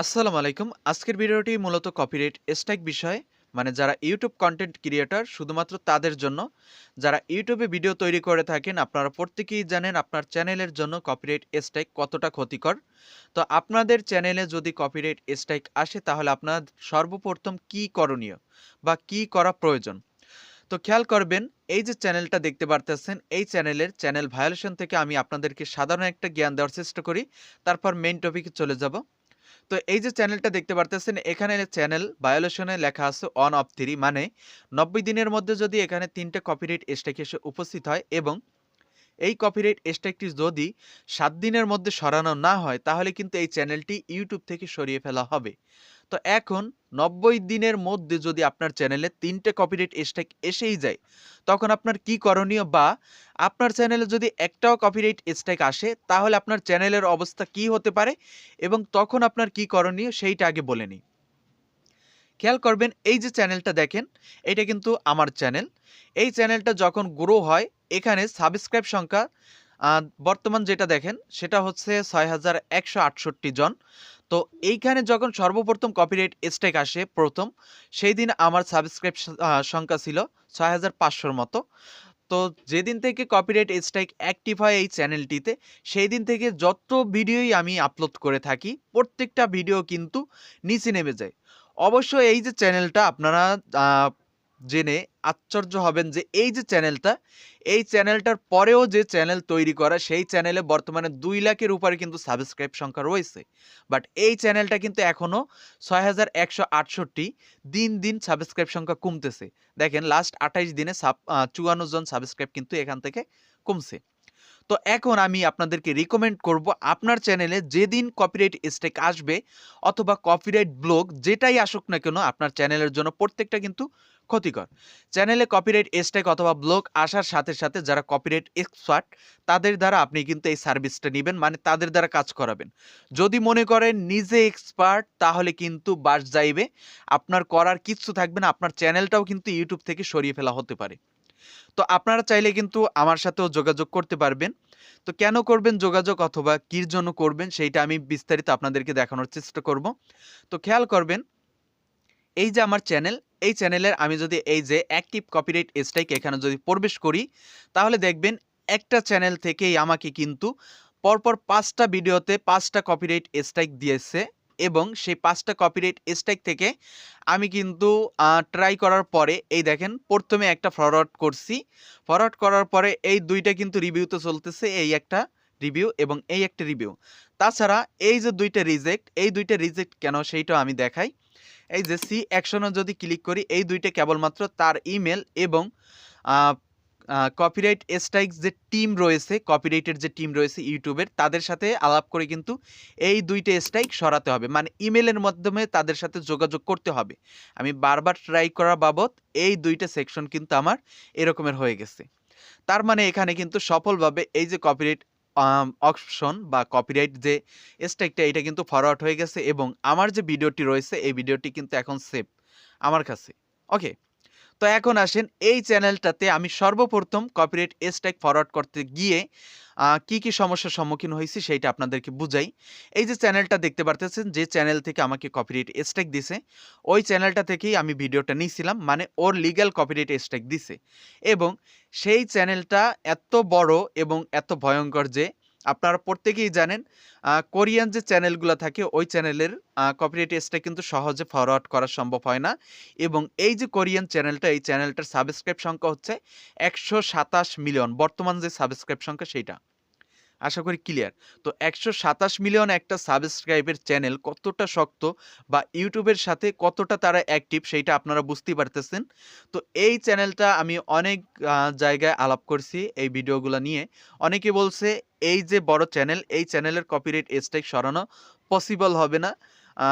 আসসালামু আলাইকুম। আজকের ভিডিওটি মূলত কপিরাইট স্ট্রাইক বিষয়ে, মানে যারা ইউটিউব কন্টেন্ট ক্রিয়েটর শুধুমাত্র তাদের জন্য। যারা ইউটিউবে ভিডিও তৈরি করে থাকেন, আপনারা প্রত্যেকেই জানেন আপনার চ্যানেলের জন্য কপিরাইট স্ট্রাইক কতটা ক্ষতিকর। তো আপনাদের চ্যানেলে যদি কপিরাইট স্ট্রাইক আসে তাহলে আপনার সর্বপ্রথম কি করণীয় বা কি করা প্রয়োজন? তো খেয়াল করবেন, এই যে চ্যানেলটা দেখতে পারতেছেন, এই চ্যানেল ভায়োলেশন থেকে আমি আপনাদেরকে সাধারণ একটা জ্ঞান দেওয়ার চেষ্টা করি, তারপর মেইন টপিকে চলে যাব। তো এই যে চ্যানেলটা দেখতে পারতেছেন, এখানে চ্যানেল ভায়োলেশনে লেখা আছে অন অফ 3, মানে 90 দিনের মধ্যে যদি এখানে 3টে কপিরাইট স্ট্রাইক এসে উপস্থিত হয় এবং এই কপিরাইট স্ট্রাইকটি যদি 7 দিনের মধ্যে সরানো না হয় তাহলে কিন্তু এই চ্যানেলটি ইউটিউব থেকে সরিয়ে ফেলা হবে। তো এখন 90 দিনের মধ্যে যদি আপনার চ্যানেলে 3টে কপিরাইট স্ট্রাইক এসেই যায়, তখন আপনার কি করণীয়? বা আপনার চ্যানেলে যদি একটাও কপিরাইট স্ট্রাইক আসে তাহলে আপনার চ্যানেলের অবস্থা কি হতে পারে এবং তখন আপনার কি করণীয় সেইটা আগে বলে নিই। খেয়াল করবেন, এই যে চ্যানেলটা দেখেন, এটা কিন্তু আমার চ্যানেল। এই চ্যানেলটা যখন গ্রো হয়, এখানে সাবস্ক্রাইব সংখ্যা বর্তমান যেটা দেখেন সেটা হচ্ছে 6168 জন। তো এইখানে যখন সর্বপ্রথম কপিরাইট স্ট্রাইক আসে প্রথম, সেই দিন আমার সাবস্ক্রাইব সংখ্যা ছিল 6500-র মতো। তো যেদিন থেকে কপিরাইট স্ট্রাইক অ্যাক্টিভ হয় এই চ্যানেলটিতে, সেই দিন থেকে যত ভিডিওই আমি আপলোড করে থাকি প্রত্যেকটা ভিডিও কিন্তু নিচে নেমে যায়। অবশ্য এই যে চ্যানেলটা আপনারা জেনে আশ্চর্য হবেন যে এই চ্যানেলটার পরেও যে চ্যানেল তৈরি করা, সেই চ্যানেলে বর্তমানে 2 লাখের উপরে কিন্তু সাবস্ক্রাইব সংখ্যা রয়েছে। বাট এই চ্যানেলটা কিন্তু এখনও 6168, দিন দিন সাবস্ক্রাইব সংখ্যা কমতেছে। দেখেন লাস্ট 28 দিনে 54 জন সাবস্ক্রাইব কিন্তু এখান থেকে কমছে। তো এখন আমি আপনাদেরকে রিকমেন্ড করব, আপনার চ্যানেলে যেদিন কপিরাইট স্ট্রাইক আসবে অথবা কপিরাইট ব্লক যেটাই আসুক না কেন, আপনার চ্যানেলের জন্য প্রত্যেকটা কিন্তু ক্ষতিকর। চ্যানেলে কপিরাইট স্ট্রাইক অথবা ব্লক আসার সাথে সাথে যারা কপিরাইট এক্সপার্ট, তাদের দ্বারা আপনি কিন্তু এই সার্ভিসটা নেবেন, মানে তাদের দ্বারা কাজ করাবেন। যদি মনে করেন নিজে এক্সপার্ট, তাহলে কিন্তু বাস যাইবে, আপনার করার কিচ্ছু থাকবে না, আপনার চ্যানেলটাও কিন্তু ইউটিউব থেকে সরিয়ে ফেলা হতে পারে। তো আপনারা চাইলে কিন্তু আমার সাথেও যোগাযোগ করতে পারবেন। তো কেন করবেন যোগাযোগ অথবা কির জন্য করবেন সেইটা আমি বিস্তারিত আপনাদেরকে দেখানোর চেষ্টা করব। তো খেয়াল করবেন, এই যে আমার চ্যানেল, এই চ্যানেলের আমি যদি এই যে অ্যাক্টিভ কপিরাইট স্ট্রাইক এখানে যদি প্রবেশ করি, তাহলে দেখবেন একটা চ্যানেল থেকেই আমাকে কিন্তু পরপর 5টা ভিডিওতে 5টা কপিরাইট স্ট্রাইক দিয়েছে এবং সেই 5টা কপিরাইট স্ট্রাইক থেকে আমি কিন্তু ট্রাই করার পরে এই দেখেন প্রথমে একটা ফরওয়ার্ড করছি। ফরওয়ার্ড করার পরে এই 2টা কিন্তু রিভিউতে চলতেছে, এই একটা রিভিউ এবং এই একটা রিভিউ। তাছাড়া এই যে 2টা রিজেক্ট, এই 2টা রিজেক্ট কেন সেইটাও আমি দেখাই। এই যে সি অ্যাকশনে যদি ক্লিক করি, এই 2টা কেবলমাত্র তার ইমেল এবং আ কপিরাইট স্ট্রাইক যে টিম রয়েছে, কপিরাইটের যে টিম রয়েছে ইউটিউবের, তাদের সাথে আলাপ করে কিন্তু এই 2টা স্ট্রাইক সরাতে হবে। মানে ইমেলের মাধ্যমে তাদের সাথে যোগাযোগ করতে হবে। আমি বারবার ট্রাই করা বাবদ এই 2টা সেকশন কিন্তু আমার এরকমের হয়ে গেছে। তার মানে এখানে কিন্তু সফলভাবে এই যে কপিরাইট অপশন বা কপিরাইট যে স্ট্রাইকটা, এটা কিন্তু ফরওয়ার্ড হয়ে গেছে এবং আমার যে ভিডিওটি রয়েছে এই ভিডিওটি কিন্তু এখন সেভ আমার কাছে। ওকে। তো এখন আসেন, এই চ্যানেলটাতে আমি সর্বপ্রথম কপিরাইট স্ট্রাইক ফরওয়ার্ড করতে গিয়ে কি সমস্যার সম্মুখীন হয়েছি সেইটা আপনাদেরকে বুঝাই। এই যে চ্যানেলটা দেখতে পারতেছেন, যে চ্যানেল থেকে আমাকে কপিরাইট স্ট্রাইক দিছে, ওই চ্যানেলটা থেকেই আমি ভিডিওটা নিয়েছিলাম, মানে ওর লিগ্যাল কপিরাইট স্ট্রাইক দিছে। এবং সেই চ্যানেলটা এত বড় এবং এত ভয়ঙ্কর যে আপনারা প্রত্যেকেই জানেন, কোরিয়ান যে চ্যানেলগুলো থাকে ওই চ্যানেলের কপিরাইট স্ট্রাইক কিন্তু সহজে ফরওয়ার্ড করা সম্ভব হয় না। এবং এই যে কোরিয়ান চ্যানেলটা, এই চ্যানেলটার সাবস্ক্রাইব সংখ্যা হচ্ছে 127 মিলিয়ন, বর্তমান যে সাবস্ক্রাইব সংখ্যা সেইটা। আশা করি ক্লিয়ার। তো 127 মিলিয়ন একটা সাবস্ক্রাইবের চ্যানেল কতটা শক্ত বা ইউটিউবের সাথে কতটা তারা অ্যাক্টিভ সেইটা আপনারা বুঝতেই পারতেছেন। তো এই চ্যানেলটা আমি অনেক জায়গায় আলাপ করছি এই ভিডিওগুলা নিয়ে। অনেকে বলছে এই যে বড় চ্যানেল, এই চ্যানেলের কপিরাইট স্ট্রাইক সরানো পসিবল হবে না। আ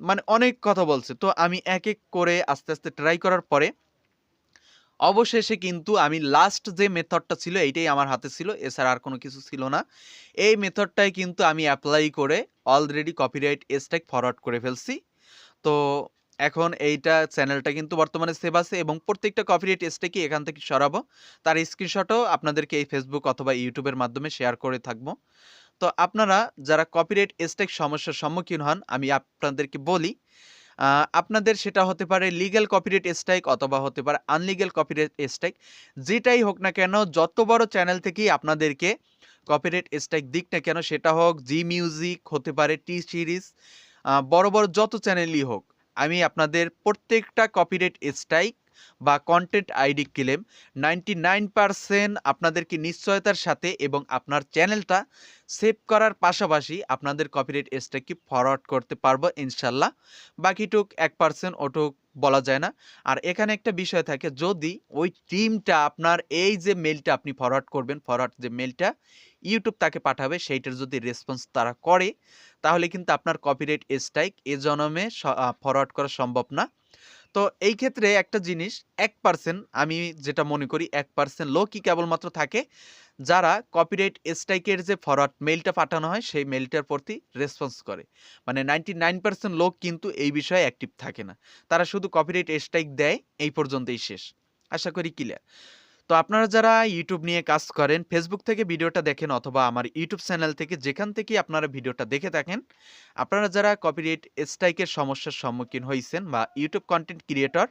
মানে অনেক কথা বলছে। তো আমি এক, এক করে আস্তে, আস্তে ট্রাই করার পরে অবশেষে কিন্তু আমি লাস্ট যে মেথডটা ছিল এইটাই আমার হাতে ছিল। এছাড়া আর কোনো কিছু ছিল না। এই মেথডটাই কিন্তু আমি এপ্লাই করে অলরেডি কপিরাইট স্ট্রাইক ফরওয়ার্ড করে ফেলছি। তো এখন এইটা চ্যানেলটা কিন্তু বর্তমানে সেভ আছে এবং প্রত্যেকটা কপিরাইট স্ট্রাইকই এখান থেকে সরাবো। তার স্ক্রিনশটও আপনাদেরকে এই Facebook অথবা YouTube এর মাধ্যমে শেয়ার করে থাকবো। তো আপনারা যারা কপিরাইট স্ট্রাইক সমস্যার সম্মুখীন হন, আমি আপনাদেরকে বলি, আপনাদের সেটা হতে পারে লিগ্যাল কপিরাইট স্ট্রাইক অথবা হতে পারে আনলিগ্যাল কপিরাইট স্ট্রাইক। যেটাই হোক না কেন, যত বড় চ্যানেল থেকেই আপনাদেরকে কপিরাইট স্ট্রাইক দিক না কেন, সেটা হোক জি মিউজিক, হতে পারে টি সিরিজ, বড় বড় যত চ্যানেলই হোক, আমি আপনাদের প্রত্যেকটা কপিরাইট স্ট্রাইক বা কন্টেন্ট আইডি ক্লেম 99% আপনাদেরকে নিশ্চয়তার সাথে এবং আপনার চ্যানেলটা সেভ করার পাশাপাশি আপনাদের কপিরাইট স্ট্রাইককে ফরওয়ার্ড করতে পারবো ইনশাল্লাহ। বাকিটুক 1% ওটুক বলা যায় না। আর এখানে একটা বিষয় থাকে, যদি ওই টিমটা আপনার এই যে মেলটা আপনি ফরওয়ার্ড করবেন, ফরওয়ার্ড যে মেলটা ইউটিউব তাকে পাঠাবে, সেইটার যদি রেসপন্স তারা করে, তাহলে কিন্তু আপনার কপিরাইট স্ট্রাইক এ জনমে ফরওয়ার্ড করা সম্ভব না। তো এই ক্ষেত্রে একটা জিনিস, 1% আমি যেটা মনে করি 1% লোকই কেবলমাত্র থাকে যারা কপিরাইট স্ট্রাইকের যে ফরওয়ার্ড মেইলটা পাঠানো হয় সেই মেইলটার প্রতি রেসপন্স করে। মানে 99% লোক কিন্তু এই বিষয়ে অ্যাক্টিভ থাকে না। তারা শুধু কপিরাইট স্ট্রাইক দেয়, এই পর্যন্তই শেষ। আশা করি ক্লিয়ার। তো আপনারা যারা ইউটিউব নিয়ে কাজ করেন, ফেসবুক থেকে ভিডিওটা দেখেন অথবা আমার ইউটিউব চ্যানেল থেকে, যেখান থেকে আপনারা ভিডিওটা দেখে থাকেন, আপনারা যারা কপিরাইট স্ট্রাইকের সমস্যার সম্মুখীন হয়েছেন বা ইউটিউব কন্টেন্ট ক্রিয়েটর,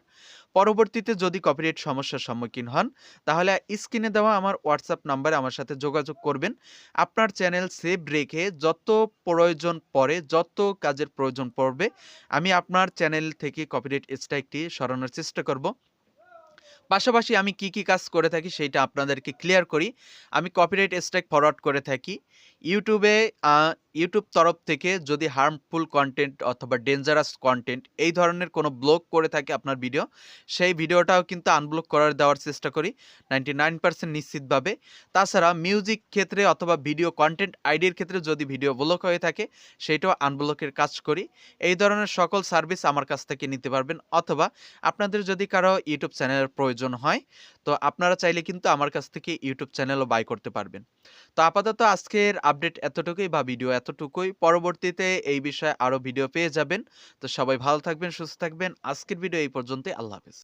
পরবর্তীতে যদি কপিরাইট সমস্যার সম্মুখীন হন, তাহলে স্ক্রিনে দেওয়া আমার হোয়াটসঅ্যাপ নাম্বারে আমার সাথে যোগাযোগ করবেন। আপনার চ্যানেল সেভ রেখে যত প্রয়োজন পড়ে, যত কাজের প্রয়োজন পড়বে, আমি আপনার চ্যানেল থেকে কপিরাইট স্ট্রাইকটি সরানোর চেষ্টা করব। পাশাপাশি আমি কি, কি কাজ করে থাকি সেইটা আপনাদেরকে ক্লিয়ার করি। আমি কপিরাইট স্ট্রাইক ফরওয়ার্ড করে থাকি। ইউটিউবে ইউটিউব তরফ থেকে যদি হার্মফুল কনটেন্ট অথবা ডেঞ্জারাস কনটেন্ট এই ধরনের কোনো ব্লক করে থাকে আপনার ভিডিও, সেই ভিডিওটাও কিন্তু আনব্লক করার দেওয়ার চেষ্টা করি 99% নিশ্চিতভাবে। তাছাড়া মিউজিক ক্ষেত্রে অথবা ভিডিও কনটেন্ট আইডির ক্ষেত্রে যদি ভিডিও ব্লক হয়ে থাকে, সেইটাও আনব্লকের কাজ করি। এই ধরনের সকল সার্ভিস আমার কাছ থেকে নিতে পারবেন। অথবা আপনাদের যদি কারো ইউটিউব চ্যানেলের প্রয়োজন হয়, তো আপনারা চাইলে কিন্তু আমার কাছ থেকে ইউটিউব চ্যানেলও বাই করতে পারবেন। তো আপাতত আজকের আপডেট এতটুকুই বা ভিডিও এতটুকুই। পরবর্তীতে এই বিষয়ে আরও ভিডিও পেয়ে যাবেন। তো সবাই ভালো থাকবেন, সুস্থ থাকবেন। আজকের ভিডিও এই পর্যন্তই। আল্লাহ হাফেজ।